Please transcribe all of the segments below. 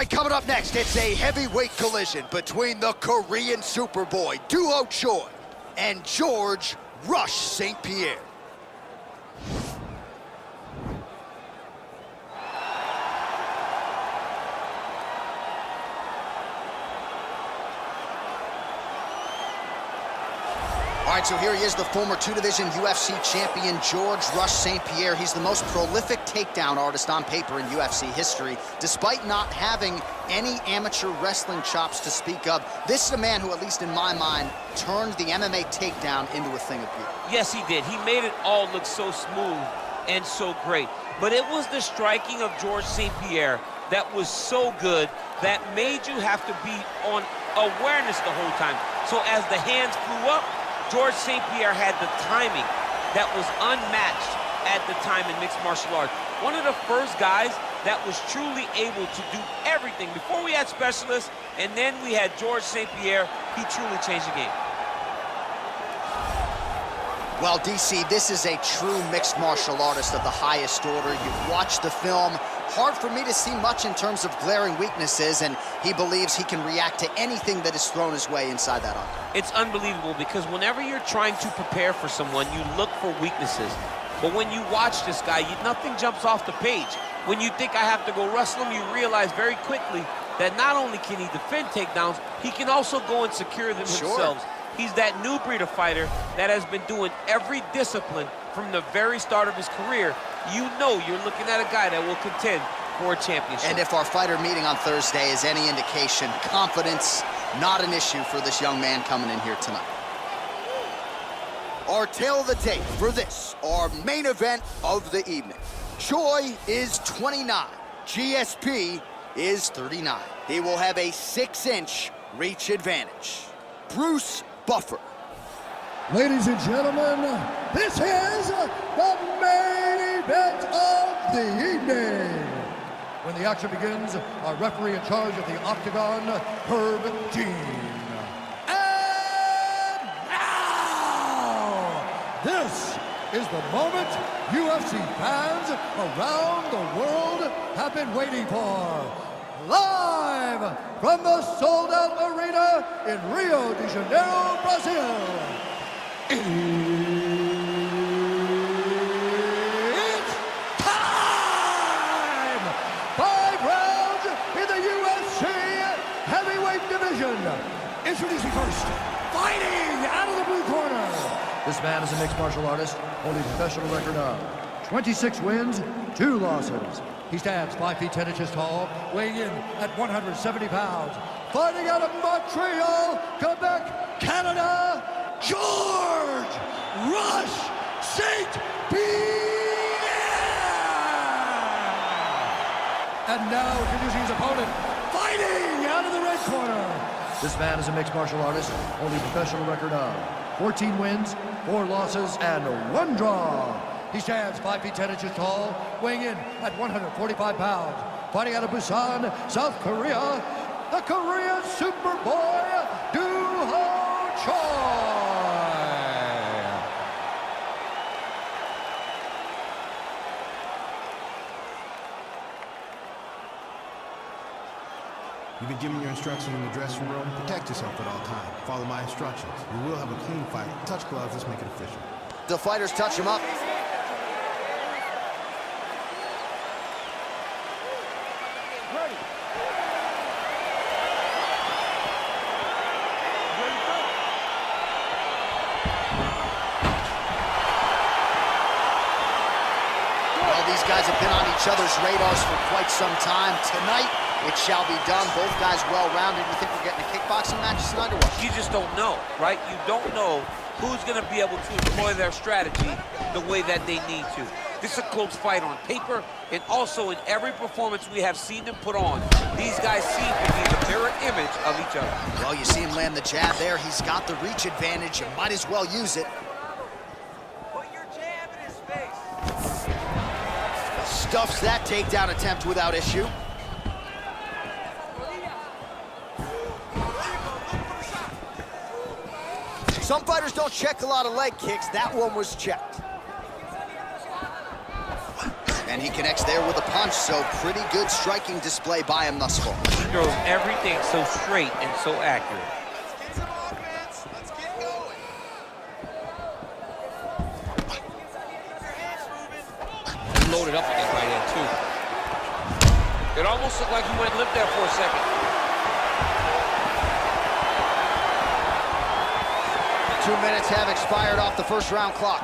right, coming up next, it's a heavyweight collision between the Korean Superboy, Doo-ho-Choi, and George Rush St. Pierre. All right, so here he is, the former two-division UFC champion, George Rush St. Pierre. He's the most prolific takedown artist on paper in UFC history. Despite not having any amateur wrestling chops to speak of, this is a man who, at least in my mind, turned the MMA takedown into a thing of beauty. Yes, he did. He made it all look so smooth and so great. But it was the striking of George St. Pierre that was so good that made you have to be on awareness the whole time. So as the hands flew up, George St. Pierre had the timing that was unmatched at the time in mixed martial arts. One of the first guys that was truly able to do everything. Before we had specialists, and then we had George St. Pierre, he truly changed the game. Well, DC, this is a true mixed martial artist of the highest order. You've watched the film. Hard for me to see much in terms of glaring weaknesses, and he believes he can react to anything that is thrown his way inside that octagon. It's unbelievable because whenever you're trying to prepare for someone, you look for weaknesses. But when you watch this guy, nothing jumps off the page. When you think I have to go wrestle him, you realize very quickly that not only can he defend takedowns, he can also go and secure them himself. He's that new breed of fighter that has been doing every discipline from the very start of his career. You know you're looking at a guy that will contend for a championship. And if our fighter meeting on Thursday is any indication, confidence, not an issue for this young man coming in here tonight. Our tail of the tape for this, our main event of the evening. Choi is 29, GSP is 39. He will have a 6-inch reach advantage. Bruce Buffer. Ladies and gentlemen, this is the main event of the evening. When the action begins, our referee in charge of the octagon, Herb Dean. And now, this is the moment UFC fans around the world have been waiting for. Live from the sold-out arena in Rio de Janeiro, Brazil. It's time! 5 rounds in the UFC heavyweight division. Introducing first, fighting out of the blue corner. This man is a mixed martial artist, holding a professional record of 26 wins, 2 losses. He stands 5 feet 10 inches tall, weighing in at 170 pounds. Fighting out of Montreal, Quebec, Canada, George Rush St. Pierre! And now introducing his opponent, fighting out of the red corner. This man is a mixed martial artist, holding a professional record of 14 wins, 4 losses, and 1 draw. He stands 5 feet 10 inches tall, weighing in at 145 pounds. Fighting out of Busan, South Korea, the Korean Superboy, Doo-ho-Choi. You've been given your instructions in the dressing room. Protect yourself at all times. Follow my instructions. We will have a clean fight. Touch gloves, let's make it official. The fighters touch him up. These guys have been on each other's radars for quite some time. Tonight, it shall be done. Both guys well-rounded. You think we're getting a kickboxing match tonight or what? You just don't know, right? You don't know who's going to be able to employ their strategy the way that they need to. This is a close fight on paper, and also in every performance we have seen them put on. These guys seem to be the mirror image of each other. Well, you see him land the jab there. He's got the reach advantage. You might as well use it. Stuffs that takedown attempt without issue. Some fighters don't check a lot of leg kicks. That one was checked. And And he connects there with a punch, so pretty good striking display by him thus far. He throws everything so straight and so accurate. Let's get some offense. Let's get going. He loaded up with that right hand, too. It almost looked like he went limp there for a second. 2 minutes have expired off the first round clock.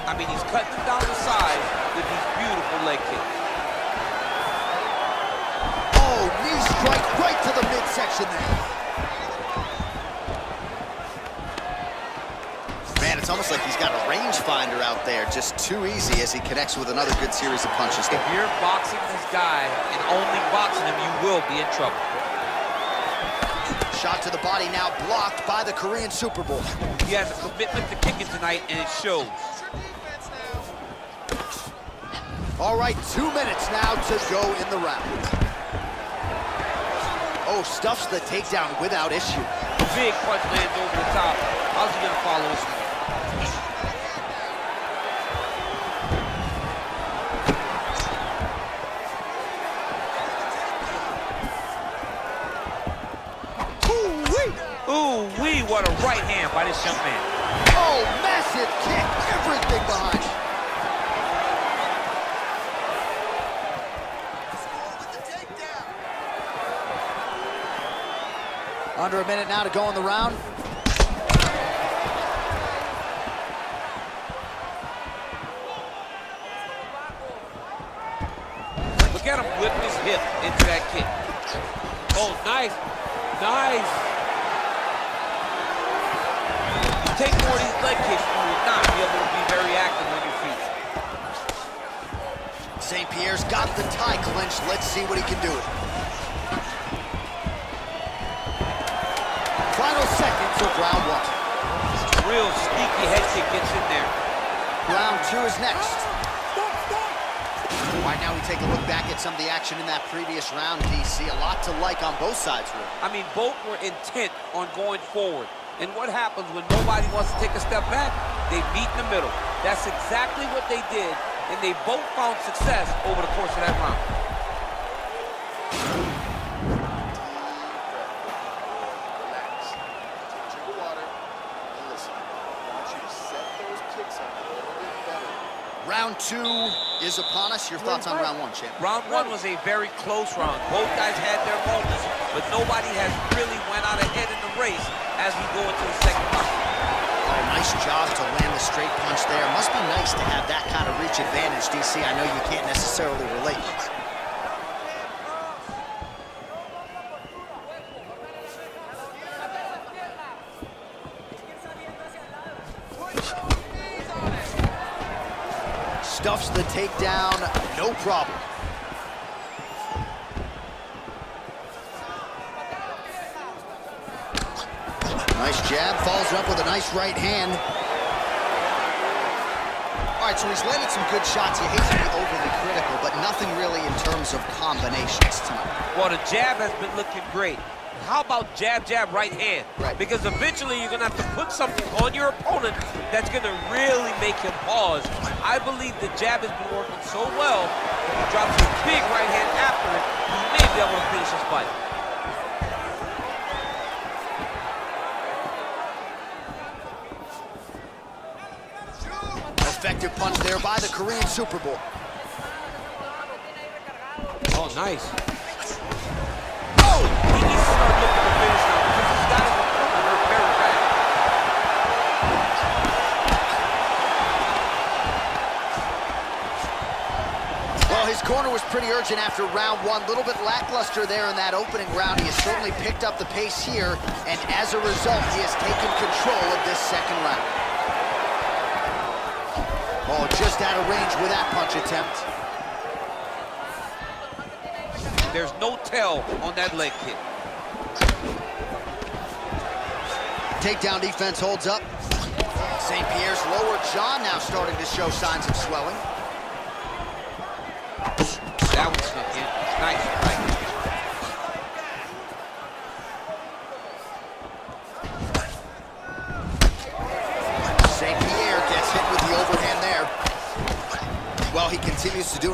I mean, he's cutting them down the side with these beautiful leg kicks. Oh, knee strike right to the midsection there. Man, it's almost like he's got a rangefinder out there. Just too easy as he connects with another good series of punches. If you're boxing this guy and only boxing him, you will be in trouble. Shot to the body now blocked by the Korean Super Bowl. He has a commitment to kicking tonight, and it shows. All right, 2 minutes now to go in the round. Oh, stuffs the takedown without issue. Big punch lands over the top. How's he gonna follow this one? Ooh-wee, what a right hand by this young man. Oh, massive kick, everything behind it. Under a minute now to go in the round. Look at him whip his hip into that kick. Oh, nice, nice. You take more of these leg kicks, you will not be able to be very active on your feet. St. Pierre's got the tie clinched. Let's see what he can do. Final seconds of round one. Real sneaky head kick gets in there. Round two is next. All right, now we take a look back at some of the action in that previous round, DC. A lot to like on both sides, really. I mean, both were intent on going forward. And what happens when nobody wants to take a step back? They meet in the middle. That's exactly what they did, and they both found success over the course of that round. Relax. Take a drink of water and listen. I want you to set those kicks up a little bit better. Round two is upon us. Your thoughts on round one, champ? Round one was a very close round. Both guys had their moments, but nobody has really went out ahead in the race as we go into the second round. Oh, nice job to land the straight punch there. Must be nice to have that kind of reach advantage, DC. I know you can't necessarily relate. Stuffs the takedown, no problem. Nice jab, follows it up with a nice right hand. All right, so he's landed some good shots. You hate to be overly critical, but nothing really in terms of combinations tonight. Well, the jab has been looking great. How about jab, jab, right hand? Right. Because eventually you're going to have to put something on your opponent that's going to really make him pause. I believe the jab has been working so well, if he drops a big right hand after it, he may be able to finish his fight. Effective punch there by the Korean Super Bowl. Oh, nice. Oh! He needs to start looking to finish now because he's got his opponent hurt very bad. Well, his corner was pretty urgent after round one. A little bit lackluster there in that opening round. He has certainly picked up the pace here, and as a result, he has taken control of this second round. Oh, just out of range with that punch attempt. There's no tell on that leg kick. Takedown defense holds up. St. Pierre's lower jaw now starting to show signs of swelling. That one snuck in. Nice, right? St. Pierre gets hit with the overhand there.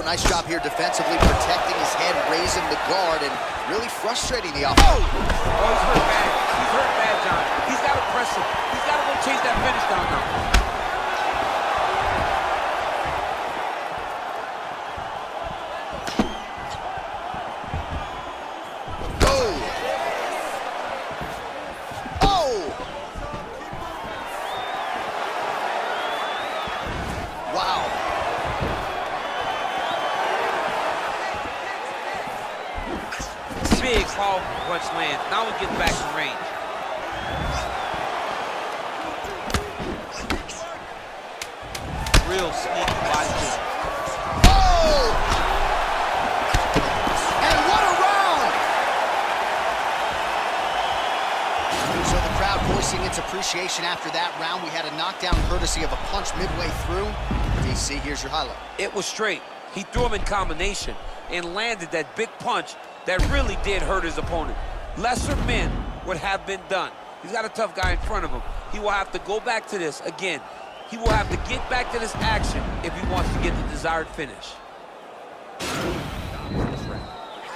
nice job here defensively, protecting his head, raising the guard, and really frustrating the offense. Oh, he's hurt bad. He's hurt bad, John. He's got to press him. He's got to go chase that finish down now. Big, powerful punch lands. Now we get back to range. Real sneaky body kick. Oh! And what a round! So the crowd voicing its appreciation after that round. We had a knockdown courtesy of a punch midway through. DC, here's your highlight. It was straight. He threw him in combination and landed that big punch that really did hurt his opponent. Lesser men would have been done. He's got a tough guy in front of him. He will have to go back to this again. He will have to get back to this action if he wants to get the desired finish. Had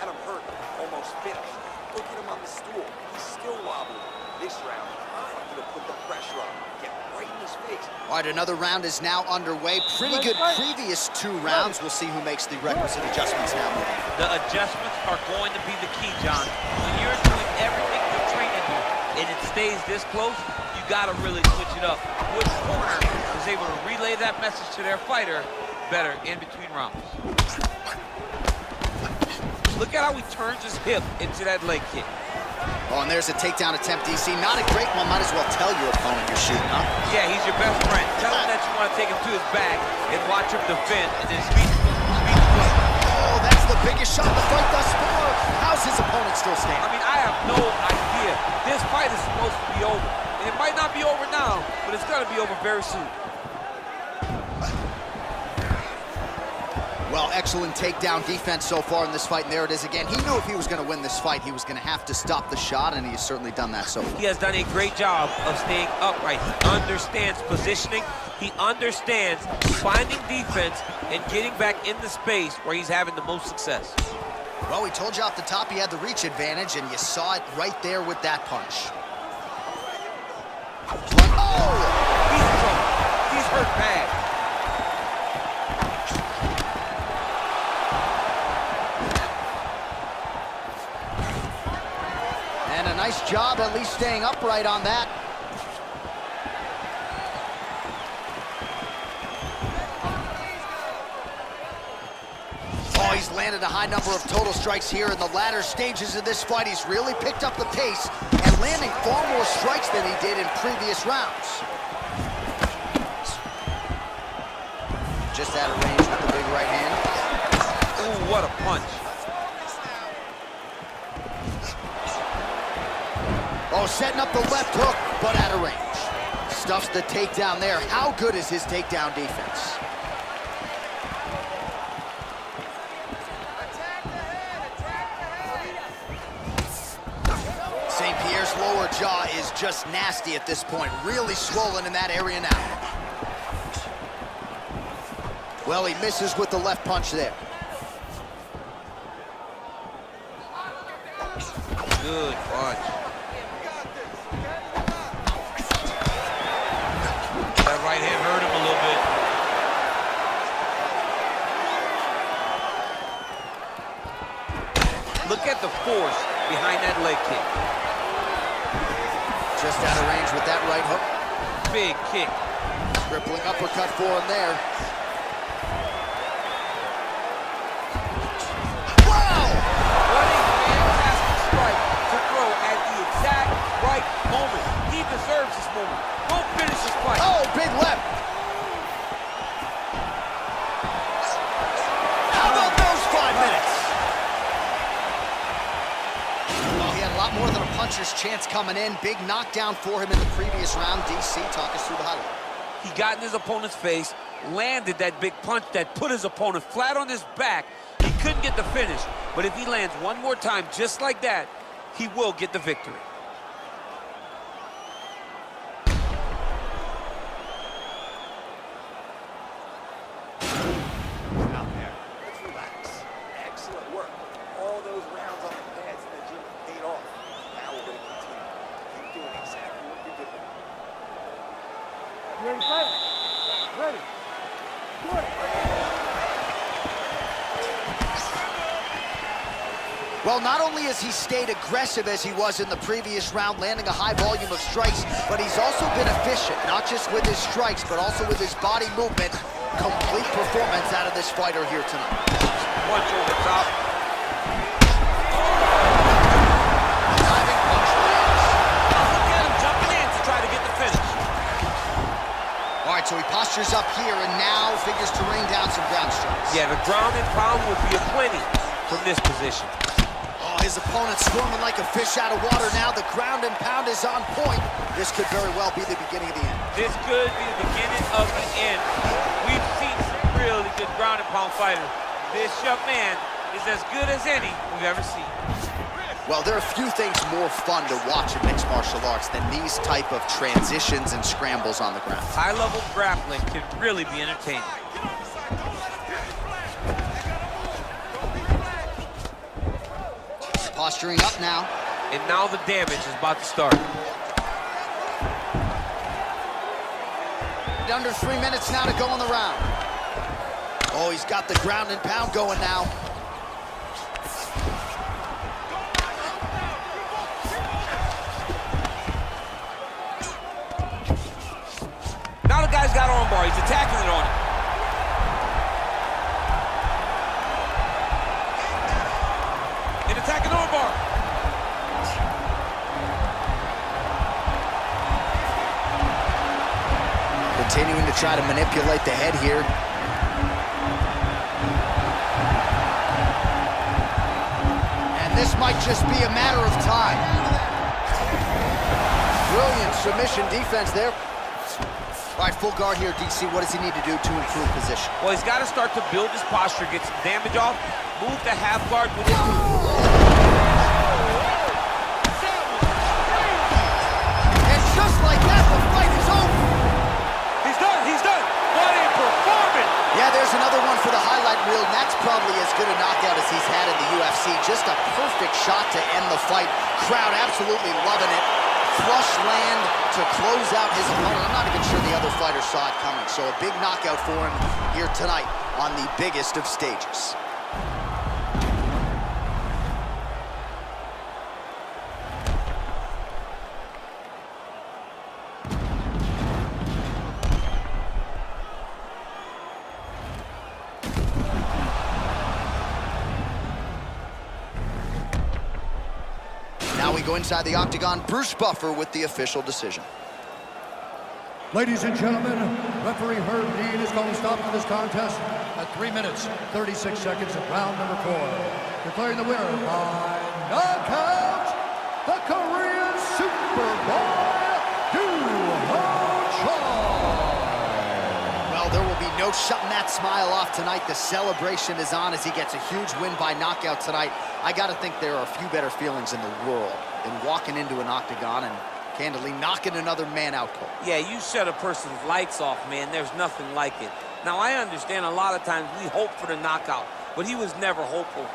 him hurt, almost finished. Look at him on the stool. He's still wobbling. This round, I'm gonna put the pressure on. Get right in his face. All right, another round is now underway. Pretty good previous 2 rounds. We'll see who makes the requisite adjustments now moving. The adjustments are going to be the key, John. When you're doing everything you're trained to do and it stays this close, you gotta really switch it up. Which corner is able to relay that message to their fighter better in between rounds? Look at how he turns his hip into that leg kick. Oh, and there's a takedown attempt, DC. Not a great one. Might as well tell your opponent you're shooting, huh? Yeah, he's your best friend. Tell him that you want to take him to his back and watch him defend and then speak to him. Oh, that's the biggest shot of the fight thus far. How's his opponent still standing? I mean, I have no idea. This fight is supposed to be over. And it might not be over now, but it's going to be over very soon. Well, excellent takedown defense so far in this fight, and there it is again. He knew if he was going to win this fight, he was going to have to stop the shot, and he has certainly done that so far. He has done a great job of staying upright. He understands positioning. He understands finding defense and getting back in the space where he's having the most success. Well, we told you off the top he had the reach advantage, and you saw it right there with that punch. Oh! He's in trouble. He's hurt bad. And a nice job at least staying upright on that. Oh, he's landed a high number of total strikes here in the latter stages of this fight. He's really picked up the pace and landing far more strikes than he did in previous rounds. Just out of range with the big right hand. Ooh, what a punch. Oh, setting up the left hook, but out of range. Stuffs the takedown there. How good is his takedown defense? St. Pierre's lower jaw is just nasty at this point. Really swollen in that area now. Well, he misses with the left punch there. Good punch. That right hand hurt him a little bit. Look at the force behind that leg kick. Just out of range with that right hook. Big kick. Crippling uppercut for him there. Wow! What a fantastic strike to throw at the exact right moment. He deserves this moment. Go finish this fight. Oh, big left. How about those 5 minutes? Well, he had a lot more than a puncher's chance coming in. Big knockdown for him in the previous round. DC, talk us through the highlight. He got in his opponent's face, landed that big punch that put his opponent flat on his back. He couldn't get the finish, but if he lands one more time just like that, he will get the victory. Ready, fight. Ready. Good. Well, not only has he stayed aggressive as he was in the previous round, landing a high volume of strikes, but he's also been efficient, not just with his strikes, but also with his body movement. Complete performance out of this fighter here tonight. Punch over top. Diving punch lands. Look at him jumping in to try to get the finish. All right, so he postures up here and now figures to rain down some ground strikes. Yeah, the ground and pound would be aplenty from this position. Oh, his opponent swarming like a fish out of water now. The ground and pound is on point. This could very well be the beginning of the end. This could be the beginning of the end. We've seen some really good ground and pound fighters. This young man is as good as any we've ever seen. Well, there are few things more fun to watch in mixed martial arts than these type of transitions and scrambles on the ground. High-level grappling can really be entertaining. Posturing up now. And now the damage is about to start. Under 3 minutes now to go in the round. Oh, he's got the ground and pound going now. Now the guy's got armbar. He's attacking it on him. And attacking armbar. Continuing to try to manipulate the head here. And this might just be a matter of time. Brilliant submission defense there. All right, full guard here, DC. What does he need to do to improve position? Well, he's got to start to build his posture, get some damage off, move to half guard with his... And just like that, the fight is over. He's done, he's done. What a performance. Yeah, there's another one for the highlight reel, and that's probably as good a knockout as he's had in the UFC. Just a perfect shot to end the fight. Crowd absolutely loving it. Flush land to close out his opponent. I'm not even sure the other fighter saw it coming. So a big knockout for him here tonight on the biggest of stages. Now we go inside the octagon. Bruce Buffer with the official decision. Ladies and gentlemen, referee Herb Dean is going to stop to this contest at 3 minutes, 36 seconds of round number 4. Declaring the winner by knockout, the Korean Superboy, Doo-ho-Choi. Well, there will be no shutting that smile off tonight. The celebration is on as he gets a huge win by knockout tonight. I got to think there are a few better feelings in the world than walking into an octagon and candidly knocking another man out cold. Yeah, you shut a person's lights off, man. There's nothing like it. Now, I understand a lot of times we hope for the knockout, but he was never hopeful.